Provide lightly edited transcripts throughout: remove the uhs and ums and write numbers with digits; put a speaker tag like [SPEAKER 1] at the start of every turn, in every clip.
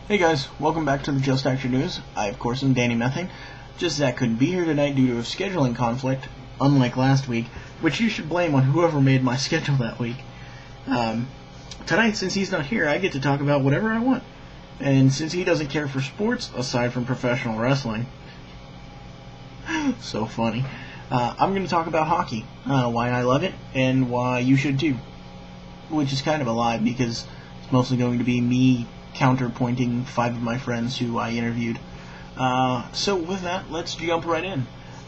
[SPEAKER 1] Hey guys, welcome back to the Just Action News. I, of course, am Danny Methane. Just Zach couldn't be here tonight due to a scheduling conflict, unlike last week, which you should blame on whoever made my schedule that week. Tonight, since he's not here, I get to talk about whatever I want. And since he doesn't care for sports, aside from professional wrestling, so funny, I'm going to talk about hockey, why I love it, and why you should too. Which is kind of a lie, because it's mostly going to be me counterpointing 5 of my friends who I interviewed. So with that, let's jump right in.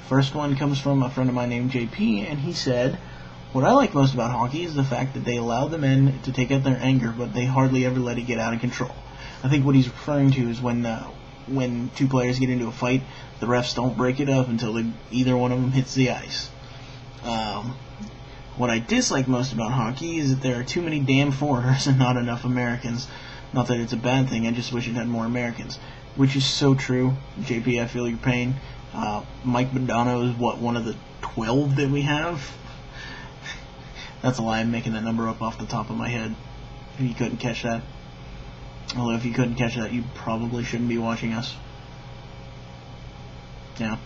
[SPEAKER 1] First one comes from a friend of mine named JP, and he said, "What I like most about hockey is the fact that they allow the men to take out their anger, but they hardly ever let it get out of control." I think what he's referring to is when two players get into a fight, the refs don't break it up until either one of them hits the ice. What I dislike most about hockey is that there are too many damn foreigners and not enough Americans. Not that it's a bad thing, I just wish it had more Americans. Which is so true. JP, I feel your pain. Mike Modano is, one of the 12 that we have? That's a lie, I'm making that number up off the top of my head. If you couldn't catch that. Although if you couldn't catch that, you probably shouldn't be watching us. Yeah.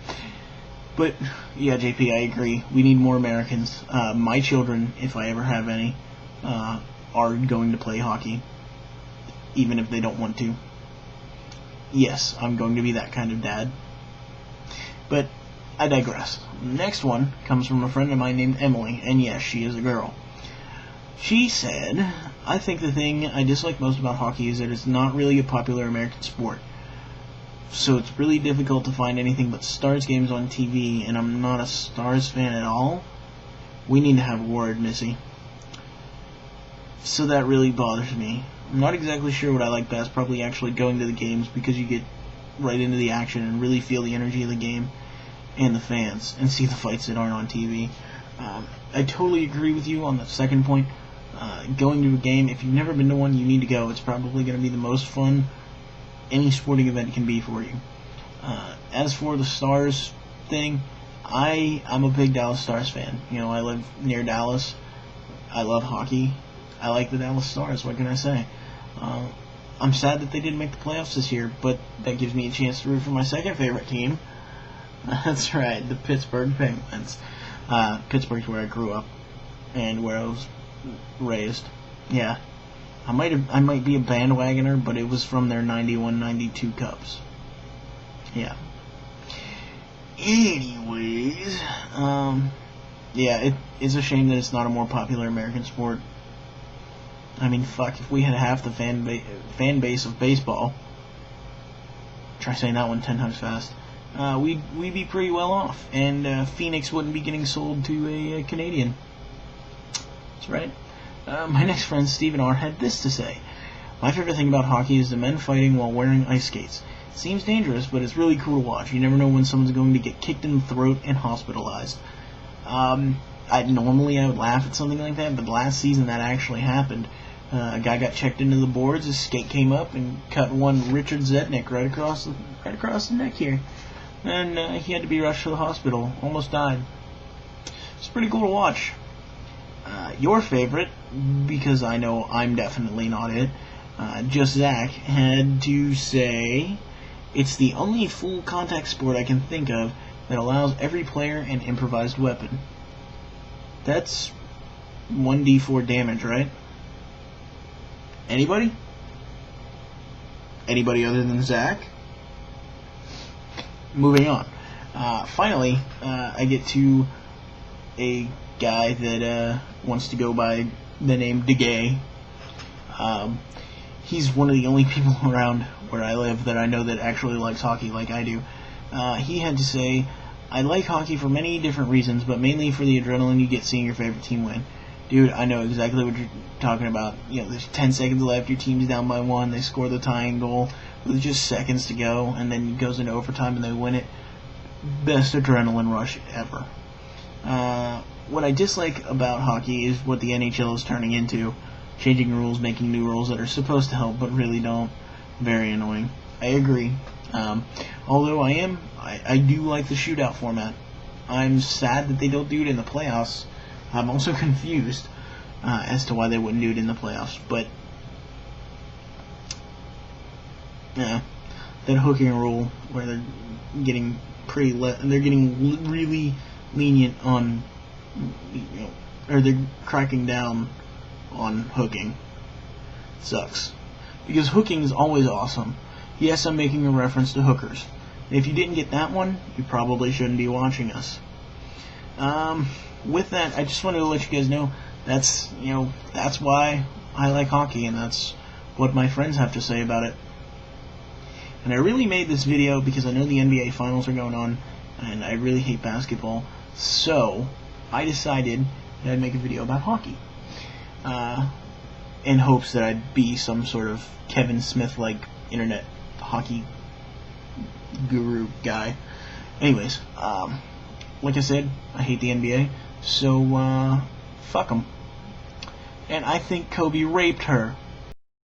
[SPEAKER 1] But, yeah, JP, I agree. We need more Americans. My children, if I ever have any, are going to play hockey. Even if they don't want to. Yes, I'm going to be that kind of dad. But I digress. Next one comes from a friend of mine named Emily, and yes, she is a girl. She said, "I think the thing I dislike most about hockey is that it's not really a popular American sport. So it's really difficult to find anything but Stars games on TV, and I'm not a Stars fan at all. We need to have a word, Missy. So that really bothers me. I'm not exactly sure what I like best, probably actually going to the games because you get right into the action and really feel the energy of the game and the fans and see the fights that aren't on TV. I totally agree with you on the second point. Going to a game, if you've never been to one, you need to go. It's probably going to be the most fun any sporting event can be for you. As for the Stars thing, I'm a big Dallas Stars fan. You know, I live near Dallas. I love hockey. I like the Dallas Stars, what can I say? I'm sad that they didn't make the playoffs this year, but that gives me a chance to root for my second favorite team. That's right, the Pittsburgh Penguins. Pittsburgh's where I grew up and where I was raised. Yeah, I might be a bandwagoner, but it was from their 91-92 Cups. Yeah. Anyways, yeah, it's a shame that it's not a more popular American sport. I mean, fuck, if we had half the fan base of baseball, try saying that one 10 times fast, we'd be pretty well off, and Phoenix wouldn't be getting sold to a Canadian. That's right. My next friend, Stephen R., had this to say: "My favorite thing about hockey is the men fighting while wearing ice skates. It seems dangerous, but it's really cool to watch. You never know when someone's going to get kicked in the throat and hospitalized." Normally I would laugh at something like that, but last season that actually happened. A guy got checked into the boards, his skate came up and cut one Richard Zetnick right across the neck here. And he had to be rushed to the hospital. Almost died. It's pretty cool to watch. Your favorite, because I know I'm definitely not it, Just Zach, had to say, "It's the only full contact sport I can think of that allows every player an improvised weapon." That's 1d4 damage, right? Anybody? Anybody other than Zach? Moving on. Finally, I get to a guy that wants to go by the name DeGay. He's one of the only people around where I live that I know that actually likes hockey like I do. He had to say, "I like hockey for many different reasons, but mainly for the adrenaline you get seeing your favorite team win." Dude, I know exactly what you're talking about. You know, there's 10 seconds left, your team's down by 1, they score the tying goal with just seconds to go, and then it goes into overtime and they win it. Best adrenaline rush ever. What I dislike about hockey is what the NHL is turning into. Changing rules, making new rules that are supposed to help but really don't. Very annoying. I agree. Although I do like the shootout format. I'm sad that they don't do it in the playoffs. I'm also confused as to why they wouldn't do it in the playoffs, but Yeah, that hooking rule where they're getting they're getting really lenient on, or they're cracking down on hooking. Sucks, because hooking is always awesome. Yes, I'm making a reference to hookers. If you didn't get that one, you probably shouldn't be watching us. With that, I just wanted to let you guys know that's why I like hockey, and that's what my friends have to say about it. And I really made this video because I know the NBA Finals are going on, and I really hate basketball, so I decided that I'd make a video about hockey, in hopes that I'd be some sort of Kevin Smith-like internet hockey guru guy. Anyways, like I said, I hate the NBA, so fuck them. And I think Kobe raped her.